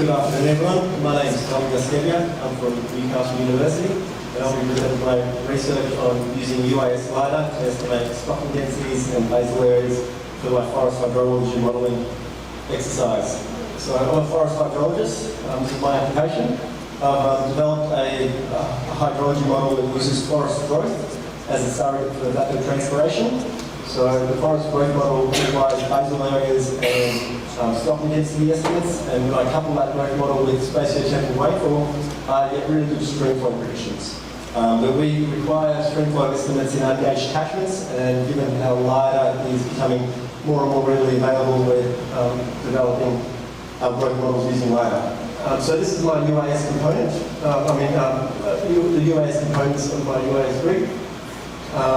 Good afternoon, everyone. My name is Dominik Jaskierniak. I'm from Newcastle University, and I'll be presenting my research on using UAS LiDAR to estimate stocking densities and basal areas for my forest hydrology modelling exercise. So I'm a forest hydrologist. This is my application. I've developed a hydrology model that uses forest growth as a surrogate for evapotranspiration. So the forest growth model applies basal areas and stocking density estimates, and when I couple that growth model with spatiotemporal rainfall, I get really good streamflow predictions. But we require streamflow estimates in ungauged catchments, and given how LiDAR is becoming more and more readily available, we're developing growth models using LiDAR. So this is my UAS component. The UAS components of my UAS rig.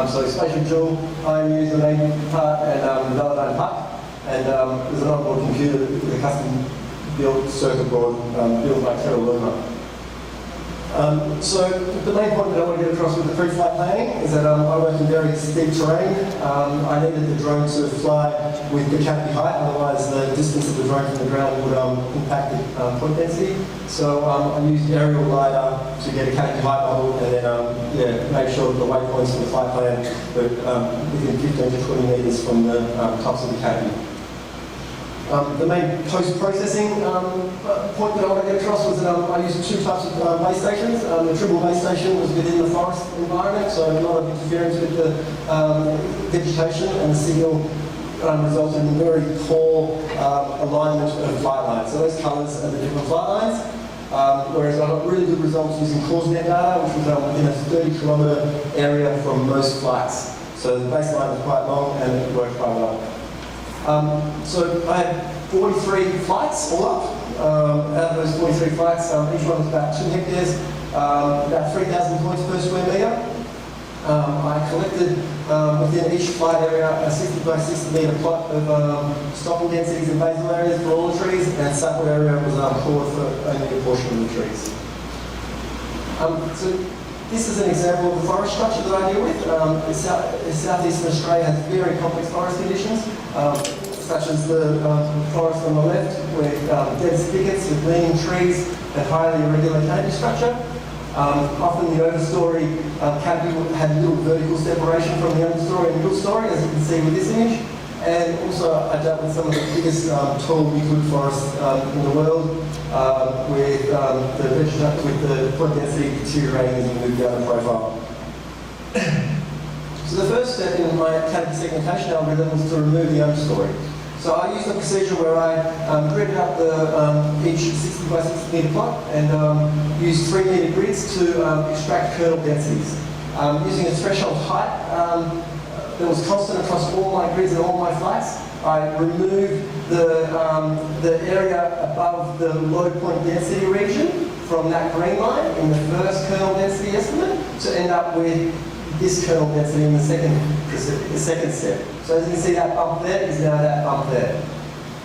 So spatial jewel, I use the main part and the validated part. And there's an onboard computer with a custom built circuit board built by Luma. So the main point that I want to get across with the pre-flight planning is that I work in very steep terrain. I needed the drone to fly with the canopy height, otherwise the distance of the drone from the ground would impact the point density. So I used aerial LiDAR to get a canopy height model, and then make sure that the waypoints for the flight plan were within 15 to 20 metres from the tops of the canopy. The main post-processing point that I want to get across was that I used two types of base stations. The triple base station was within the forest environment, so a lot of interference with the vegetation, and the signal resulted in very poor alignment of flight lines. So those colours are the different flight lines, whereas I got really good results using cause net data, which was within a 30-kilometre area from most flights. So the baseline was quite long and it worked quite well. So I had 43 flights all up. Out of those 43 flights, each one was about 2 hectares, about 3,000 points per square metre. I collected within each flight area a 60 by 60 metre plot of stocking densities and basal areas for all the trees, and sapwood area was poured for only a portion of the trees. So this is an example of the forest structure that I deal with. Southeastern Australia has very complex forest conditions, such as the forest on the left with dense thickets with leaning trees and highly irregular canopy structure. Often the overstory canopy had little vertical separation from the understory and middle story, as you can see with this image. And also I dealt with some of the biggest tall eucalypt forests in the world with the point density deteriorating as you move down the profile. So the first step in my canopy segmentation algorithm was to remove the understory. So I used a procedure where I gridded up each 60 by 60 metre plot and used 3 metre grids to extract kernel densities. Using a threshold height that was constant across all my grids and all my flights, I removed the area above the low point density region from that green line in the first kernel density estimate to end up with this kernel density in the second step. So as you can see, that bump there is now that bump there.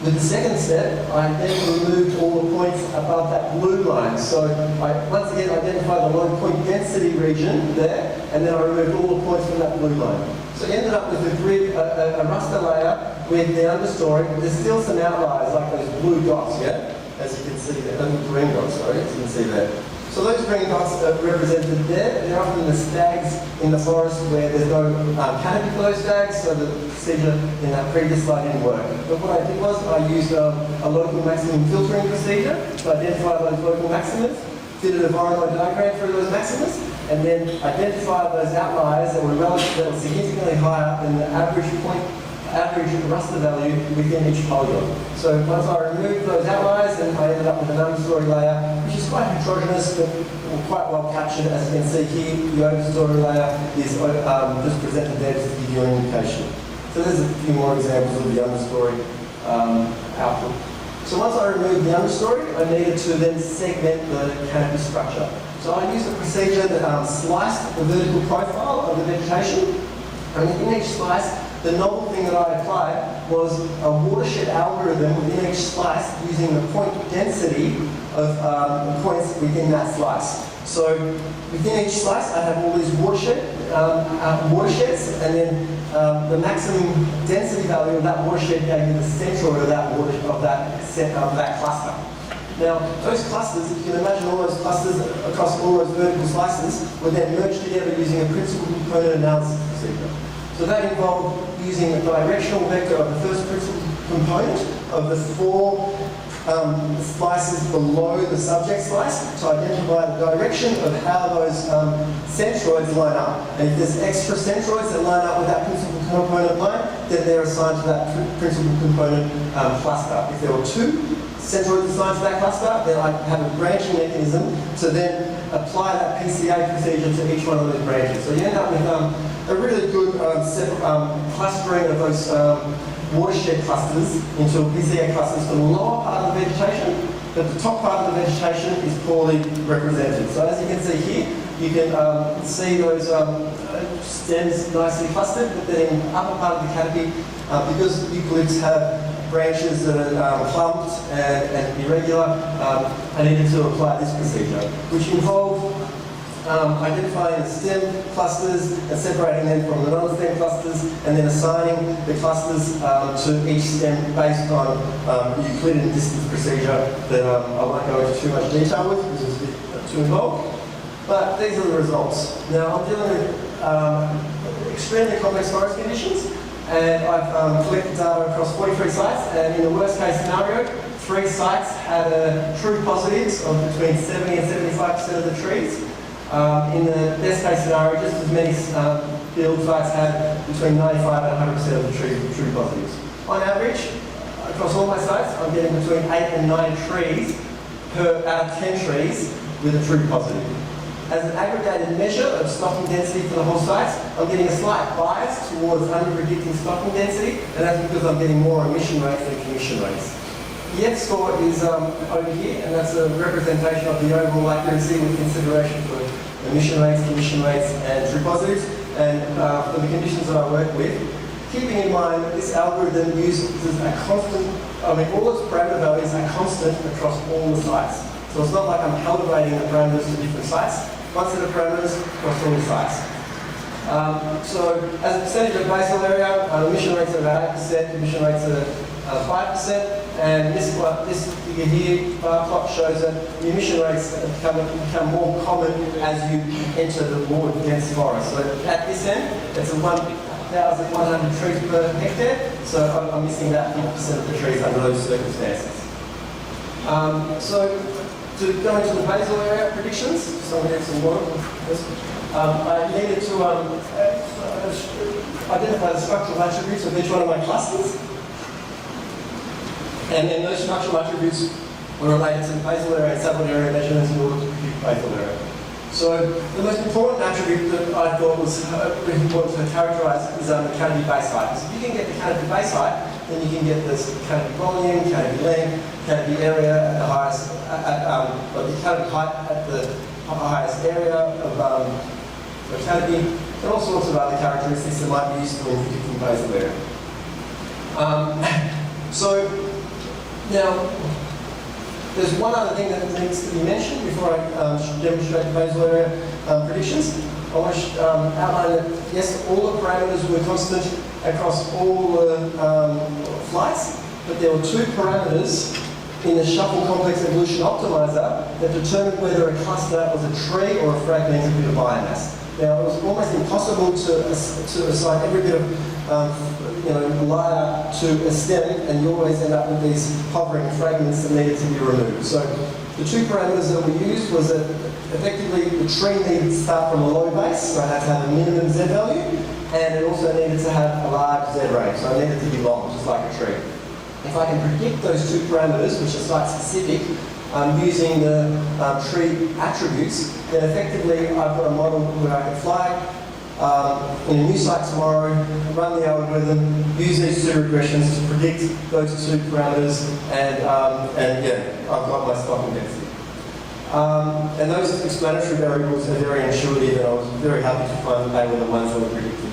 With the second step, I then removed all the points above that blue line. So I once again identified the low point density region there, and then I removed all the points from that blue line. So I ended up with a grid, a raster layer with the understory. There's still some outliers like those blue dots, yeah? As you can see there, green dots, sorry, as you can see there. So those green dots are represented there. They're often the stags in the forest where there's no canopy for those stags, so the procedure in that previous slide didn't work. But what I did was I used a local maximum filtering procedure to identify those local maximas, fitted a Voronoi diagram through those maximas, and then identify those outliers that were significantly higher than the average raster value within each polygon. So once I removed those outliers, then I ended up with an understory layer, which is quite heterogeneous, but quite well captured. As you can see here, the overstory layer is just presented there to give you an indication. So there's a few more examples of the understory output. So once I removed the understory, I needed to then segment the canopy structure. So I used a procedure that sliced the vertical profile of the vegetation, and in each slice, the novel thing that I applied was a watershed algorithm within each slice using the point density of the points within that slice. So within each slice, I have all these watersheds, and then the maximum density value of that watershed gave me the center of that cluster. Now, those clusters, if you can imagine all those clusters across all those vertical slices, were then merged together using a principal component analysis procedure. So that involved using a directional vector of the first principal component of the 4 slices below the subject slice to identify the direction of how those centroids line up. And if there's extra centroids that line up with that principal component line, then they're assigned to that principal component cluster. If there were 2 centroids assigned to that cluster, then I have a branching mechanism to then apply that PCA procedure to each one of those branches. So you end up with a really good clustering of those watershed clusters into PCA clusters for the lower part of the vegetation, but the top part of the vegetation is poorly represented. So as you can see here, you can see those stems nicely clustered, but then in the upper part of the canopy, because eucalypts have branches that are clumped and irregular, I needed to apply this procedure, which involved identifying the stem clusters and separating them from the non-stem clusters, and then assigning the clusters to each stem based on Euclidean distance procedure that I won't go into too much detail with because it's a bit too involved. But these are the results. Now I'm dealing with extremely complex forest conditions, and I've collected data across 43 sites, and in the worst case scenario, 3 sites had true positives of between 70 and 75% of the trees. In the best case scenario, just as many field sites had between 95 and 100% of the true positives. On average, across all my sites, I'm getting between 8 and 9 trees out of 10 trees with a true positive. As an aggregated measure of stocking density for the whole site, I'm getting a slight bias towards under-predicting stocking density, and that's because I'm getting more emission rates than commission rates. The F score is over here, and that's a representation of the overall accuracy with consideration for emission rates, commission rates, and true positives. And for the conditions that I work with, keeping in mind that this algorithm uses a constant, all its parameter values are constant across all the sites. So it's not like I'm calibrating the parameters to different sites. One set of parameters across all the sites. So as a percentage of basal area, emission rates are about 8%, commission rates are 5%, and this figure here, bar plot, shows that the emission rates become more common as you enter the more dense forest. So at this end, it's 1,100 trees per hectare, so I'm missing about 50% of the trees under those circumstances. So to go into the basal area predictions, so I'm going to get some water first. I needed to identify the structural attributes of each one of my clusters. And then those structural attributes were related to the basal area and sapwood area measurements in order to predict basal area. So the most important attribute that I thought was really important to characterize is the canopy base height. So if you can get the canopy base height, then you can get this canopy volume, canopy length, canopy area at the highest, or the canopy height at the highest area of the canopy, and all sorts of other characteristics that might be useful in predicting basal area. So now, there's one other thing that needs to be mentioned before I demonstrate the basal area predictions. I want to outline that, yes, all the parameters were constant across all the flights, but there were 2 parameters in the shuffle complex evolution optimizer that determined whether a cluster was a tree or a fragmented bit of biomass. Now, it was almost impossible to assign every bit of LiDAR to a stem, and you always end up with these hovering fragments that needed to be removed. So the 2 parameters that we used was that effectively the tree needed to start from a low base, so I had to have a minimum Z value, and it also needed to have a large Z range, so it needed to be long, just like a tree. If I can predict those 2 parameters, which are site-specific, using the tree attributes, then effectively I've got a model where I can fly in a new site tomorrow, run the algorithm, use these 2 regressions to predict those 2 parameters, and yeah, I've got my stocking density. And those explanatory variables are very intuitive, and I was very happy to find that they were the ones that were predicted.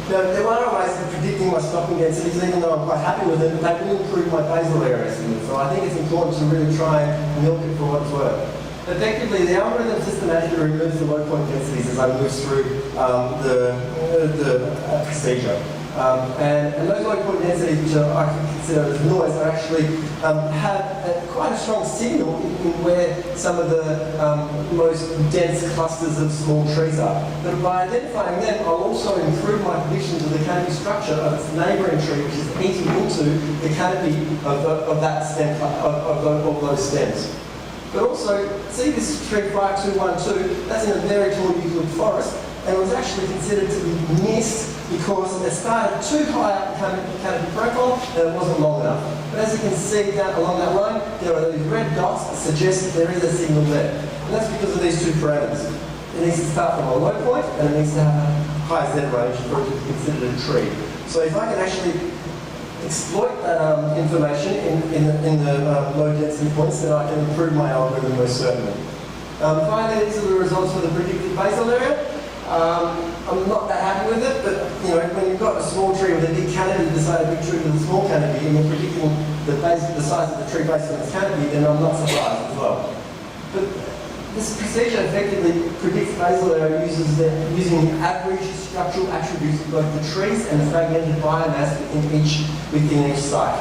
Now, there are other ways of predicting my stocking densities, even though I'm quite happy with it, but they will improve my basal area estimate. So I think it's important to really try and milk it for what it's worth. Effectively, the algorithm systematically removes the low point densities as I move through the procedure. And those low point densities, which I consider as noise, are actually have quite a strong signal in where some of the most dense clusters of small trees are. But by identifying them, I'll also improve my predictions of the canopy structure of its neighbouring tree, which is eating into the canopy of that stem, of those stems. But also, see this tree 5212, that's in a very tall eucalypt forest, and it was actually considered to be missed because it started too high up the canopy profile and it wasn't long enough. But as you can see down along that line, there are these red dots that suggest that there is a signal there. And that's because of these two parameters. It needs to start from a low point and it needs to have a high Z range for it to be considered a tree. So if I can actually exploit that information in the low density points, then I can improve my algorithm most certainly. Finally, these are the results for the predicted basal area. I'm not that happy with it, but when you've got a small tree with a big canopy beside a big tree with a small canopy, and you're predicting the size of the tree based on its canopy, then I'm not surprised as well. But this procedure effectively predicts basal area using the average structural attributes of both the trees and the fragmented biomass within each site.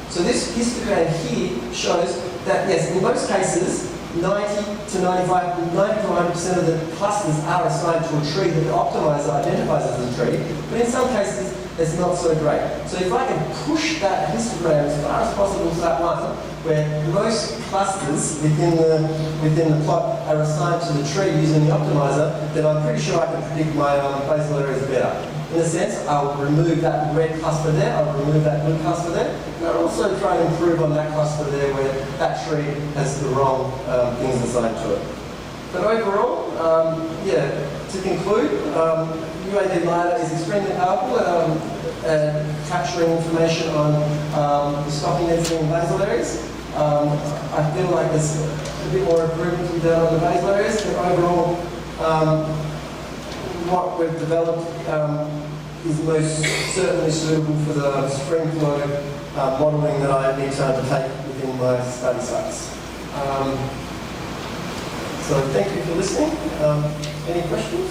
So this histogram here shows that yes, in most cases, 90 to 100% of the clusters are assigned to a tree that the optimizer identifies as a tree, but in some cases it's not so great. So if I can push that histogram as far as possible to that one, where most clusters within the plot are assigned to the tree using the optimizer, then I'm pretty sure I can predict my basal areas better. In a sense, I'll remove that red cluster there, I'll remove that blue cluster there, and I'll also try and improve on that cluster there where that tree has the wrong things assigned to it. But overall, to conclude, UAD LiDAR is extremely powerful at capturing information on the stocking density in basal areas. I feel like there's a bit more improvement to be done on the basal areas, but overall, what we've developed is most certainly suitable for the streamflow modelling that I need to undertake within my study sites. So thank you for listening. Any questions?